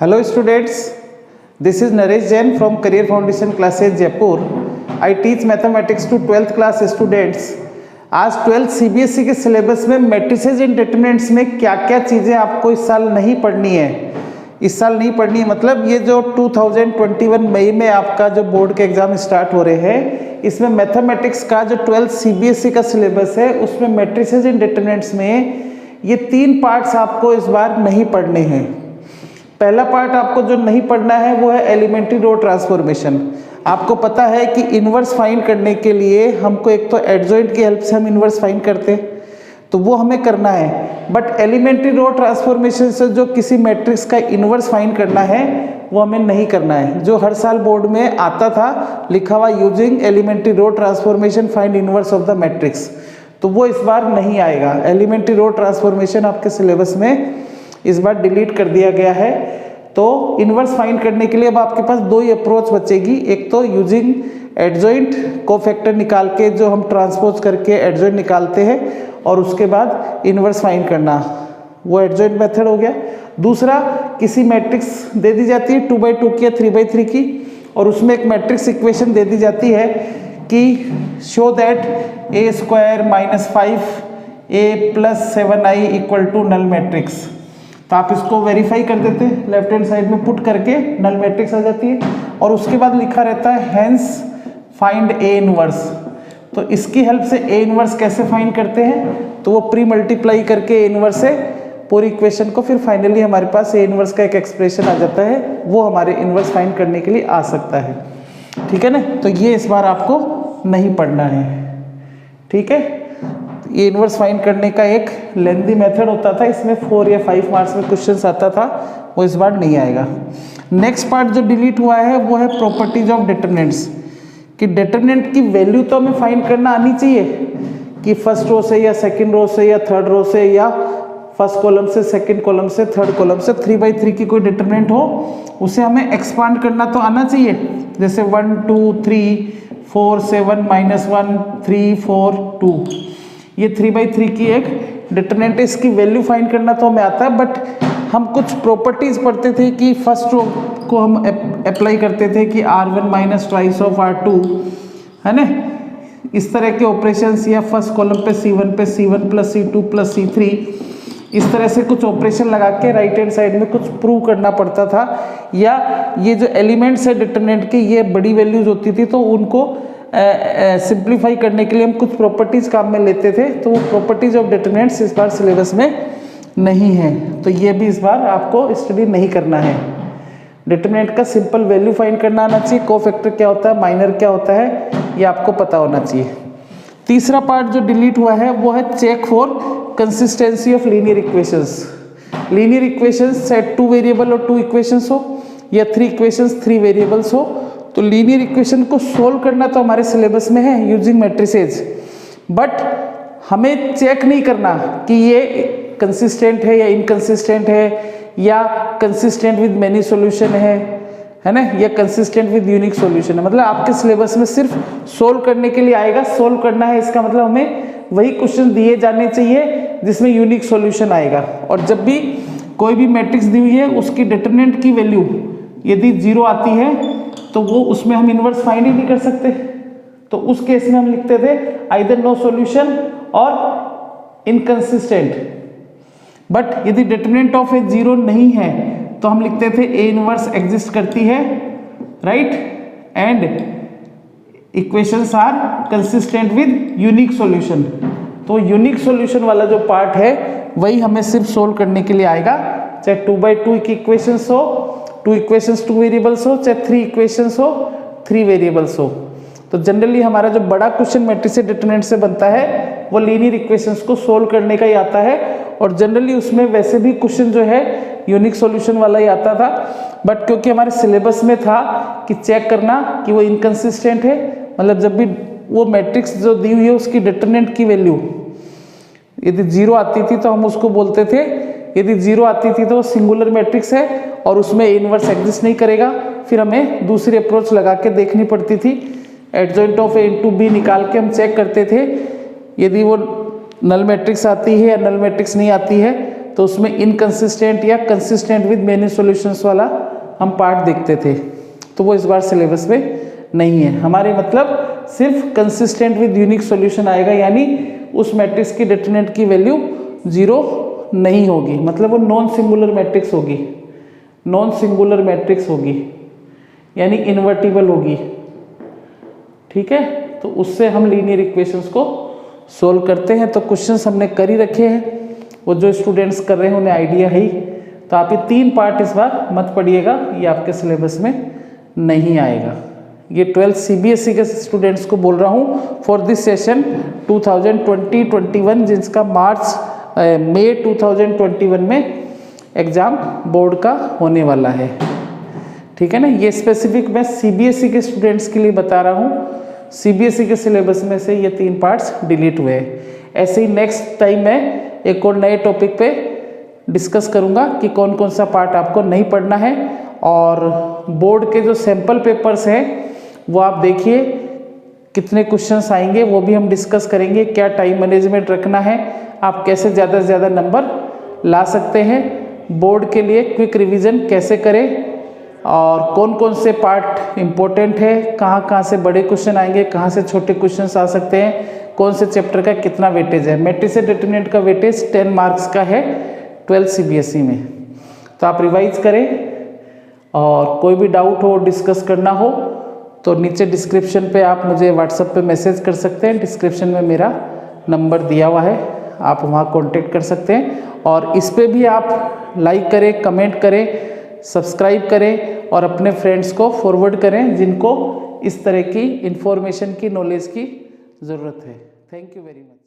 Hello students, this is Naresh Jain from Career Foundation Classes Jaipur. I teach mathematics to 12th class students. आज 12th CBSE के syllabus में matrices and determinants में क्या क्या चीज़ें आपको इस साल नहीं पढ़नी है। इस साल नहीं पढ़नी है मतलब ये जो 2021 मई में आपका जो बोर्ड के एग्जाम स्टार्ट हो रहे हैं, इसमें मैथमेटिक्स का जो 12th CBSE का सिलेबस है उसमें मैट्रिसेज एंड डिटरमिनेंट्स में ये 3 पार्ट्स आपको इस बार नहीं पढ़ने हैं। पहला पार्ट आपको जो नहीं पढ़ना है वो है एलिमेंट्री रो ट्रांसफॉर्मेशन। आपको पता है कि इन्वर्स फाइंड करने के लिए हमको एक तो एडजॉइंट की हेल्प से हम इन्वर्स फाइंड करते हैं, तो वो हमें करना है। बट एलिमेंट्री रो ट्रांसफॉर्मेशन से जो किसी मैट्रिक्स का इन्वर्स फाइंड करना है वो हमें नहीं करना है। जो हर साल बोर्ड में आता था लिखा हुआ using elementary row transformation find inverse of the matrix, तो वो इस बार नहीं आएगा। एलिमेंट्री रो ट्रांसफॉर्मेशन आपके सिलेबस में इस बार डिलीट कर दिया गया है। तो इन्वर्स फाइंड करने के लिए अब आपके पास 2 ही अप्रोच बचेगी। एक तो यूजिंग एडजॉइंट कोफैक्टर निकाल के जो हम ट्रांसपोज करके एडजॉइंट निकालते हैं और उसके बाद इन्वर्स फाइंड करना, वो एडजॉइंट मेथड हो गया। दूसरा, किसी मैट्रिक्स दे दी जाती है 2x2 की या 3x3 की और उसमें एक मैट्रिक्स इक्वेशन दे दी जाती है कि show that a² - 5a + 7i = null matrix. तो आप इसको वेरीफाई कर देते हैं, लेफ्ट हैंड साइड में पुट करके नल मैट्रिक्स आ जाती है और उसके बाद लिखा रहता है हेंस फाइंड a इनवर्स। तो इसकी हेल्प से a इनवर्स कैसे फाइंड करते हैं, तो वो प्री मल्टीप्लाई करके a इनवर्स से पूरी इक्वेशन को फिर फाइनली हमारे पास a इनवर्स का एक एक्सप्रेशन आ जाता है, वो हमारे इनवर्स फाइंड करने के लिए आ सकता है। ठीक है ना, तो ये इस बार आपको नहीं पढ़ना है। ठीक है, ये इन्वर्स फाइंड करने का एक लेंथी मेथड होता था, इसमें 4 या 5 मार्क्स में क्वेश्चंस आता था, वो इस बार नहीं आएगा। नेक्स्ट पार्ट जो डिलीट हुआ है वो है प्रॉपर्टीज ऑफ डिटरमिनेंट्स, कि डिटरमिनेंट की वैल्यू तो हमें फाइंड करना आनी चाहिए कि फर्स्ट रो से या सेकंड रो से या थर्ड रो से या फर्स्ट कॉलम से सेकंड कॉलम से थर्ड कॉलम से 3x3 की कोई डिटरमिनेंट हो उसे हमें एक्सपांड करना तो आना चाहिए। जैसे 1 2 3 4 7 -1 3 4 2, ये 3x3 की एक डिटरमिनेंट है, इसकी वैल्यू फाइंड करना तो हमें आता है। बट हम कुछ प्रॉपर्टीज पढ़ते थे कि फर्स्ट रो को हम अप्लाई करते थे कि r1 - ट्वाइस ऑफ r2, है ना, इस तरह के ऑपरेशंस, या फर्स्ट कॉलम पे c1 पे c1 + c2 + c3, इस तरह से कुछ ऑपरेशन लगा के राइट हैंड साइड में कुछ प्रूव करना पड़ता था। या ये जो एलिमेंट्स है डिटरमिनेंट के, ये बड़ी वैल्यूज होती थी तो उनको सिंप्लीफाई करने के लिए हम कुछ प्रॉपर्टीज काम में लेते थे, तो वो प्रॉपर्टीज ऑफ डिटरमिनेंट्स इस बार सिलेबस में नहीं है, तो ये भी इस बार आपको स्टडी नहीं करना है। डिटरमिनेंट का सिंपल वैल्यू फाइंड करना आना चाहिए, कोफैक्टर क्या होता है, माइनर क्या होता है, ये आपको पता होना चाहिए। तीसरा पार्ट जो डिलीट हुआ है वो है check for consistency of linear equations. Linear equations चाहे 2 वेरिएबल और 2 इक्वेशंस हो या 3 इक्वेशंस 3 वेरिएबल्स हो, तो लीनियर इक्वेशन को सोल्व करना तो हमारे सिलेबस में है यूजिंग मैट्रिसेज, बट हमें चेक नहीं करना कि ये कंसिस्टेंट है या इनकंसिस्टेंट है, या कंसिस्टेंट विद मेनी सॉल्यूशन है ना, या कंसिस्टेंट विद यूनिक सॉल्यूशन है। मतलब आपके सिलेबस में सिर्फ सोल्व करने के लिए आएगा। सोल्व करना है इसका मतलब हमें वही क्वेश्चन दिए जाने चाहिए जिसमें यूनिक सॉल्यूशन आएगा। और जब भी कोई भी मैट्रिक्स दी हुई है उसकी डिटरमिनेंट की वैल्यू यदि 0 आती है तो वो उसमें हम इन्वर्स फाइंड ही नहीं कर सकते, तो उस केस में हम लिखते थे आइदर नो सॉल्यूशन और इनकंसिस्टेंट। बट यदि डिटरमिनेंट ऑफ ए 0 नहीं है तो हम लिखते थे ए इनवर्स एग्जिस्ट करती है, right, and equations are consistent with unique solution. तो यूनिक सॉल्यूशन वाला जो पार्ट है वही हमें सिर्फ सोल्व करने के लिए आएगा, चाहे 2x2 की इक्वेशंस हो, 2 इक्वेशंस 2 वेरिएबल्स हो, चाहे 3 इक्वेशंस हो 3 वेरिएबल्स हो। तो जनरली हमारा जो बड़ा क्वेश्चन मैट्रिक्स डिटरमिनेंट से बनता है वो लीनियर इक्वेशंस को सोल्व करने का ही आता है, और जनरली उसमें वैसे भी क्वेश्चन जो है यूनिक सॉल्यूशन वाला ही आता था। बट क्योंकि हमारे सिलेबस में था कि चेक करना कि वो इनकंसिस्टेंट है, मतलब जब भी वो मैट्रिक्स जो दी हुई है उसकी डिटरमिनेंट की वैल्यू यदि 0 आती थी तो हम उसको बोलते थे, यदि 0 आती थी तो वो सिंगुलर मैट्रिक्स है और उसमें इनवर्स एग्जिस्ट नहीं करेगा। फिर हमें दूसरी अप्रोच लगा के देखनी पड़ती थी, adjoint of A into B निकाल के हम चेक करते थे यदि वो नल मैट्रिक्स आती है या नल मैट्रिक्स नहीं आती है, तो उसमें इनकंसिस्टेंट या कंसिस्टेंट विद मेनी सॉल्यूशंस वाला हम पार्ट देखते थे, तो वो इस बार सिलेबस में नहीं है। हमारे मतलब सिर्फ कंसिस्टेंट विद यूनिक सॉल्यूशन आएगा, यानी उस मैट्रिक्स की डिटरमिनेंट की वैल्यू 0 नहीं होगी, मतलब वो नॉन सिंगुलर मैट्रिक्स होगी, नॉन सिंगुलर मैट्रिक्स होगी यानी इन्वर्टिबल होगी। ठीक है, तो उससे हम लीनियर इक्वेशंस को सोल्व करते हैं। तो क्वेश्चंस हमने कर ही रखे हैं, वो जो स्टूडेंट्स कर रहे हैं उन्हें आइडिया है ही। तो आप ये 3 पार्ट इस बार मत पढ़िएगा, ये आपके सिलेबस में नहीं आएगा। ये 12th CBSE के स्टूडेंट्स को बोल रहा हूँ फॉर दिस सेशन 2020-21, जिसका मई 2021 में एग्ज़ाम बोर्ड का होने वाला है। ठीक है ना, ये स्पेसिफिक मैं CBSE के स्टूडेंट्स के लिए बता रहा हूँ। CBSE के सिलेबस में से ये 3 पार्ट्स डिलीट हुए हैं। ऐसे ही नेक्स्ट टाइम मैं एक और नए टॉपिक पे डिस्कस करूँगा कि कौन कौन सा पार्ट आपको नहीं पढ़ना है, और बोर्ड के जो सैम्पल पेपर्स हैं वो आप देखिए कितने क्वेश्चंस आएंगे, वो भी हम डिस्कस करेंगे। क्या टाइम मैनेजमेंट रखना है, आप कैसे ज़्यादा से ज़्यादा नंबर ला सकते हैं, बोर्ड के लिए क्विक रिवीजन कैसे करें, और कौन कौन से पार्ट इम्पोर्टेंट है, कहाँ कहाँ से बड़े क्वेश्चन आएंगे, कहाँ से छोटे क्वेश्चंस आ सकते हैं, कौन से चैप्टर का कितना वेटेज है। मैट्रिक्स डिटरमिनेंट का वेटेज 10 मार्क्स का है 12th CBSE में। तो आप रिवाइज करें, और कोई भी डाउट हो, डिस्कस करना हो, तो नीचे डिस्क्रिप्शन पे आप मुझे व्हाट्सएप पे मैसेज कर सकते हैं। डिस्क्रिप्शन में मेरा नंबर दिया हुआ है, आप वहाँ कांटेक्ट कर सकते हैं। और इस पे भी आप लाइक करें, कमेंट करें, सब्सक्राइब करें, और अपने फ्रेंड्स को फॉरवर्ड करें जिनको इस तरह की इन्फॉर्मेशन की, नॉलेज की ज़रूरत है। Thank you very much.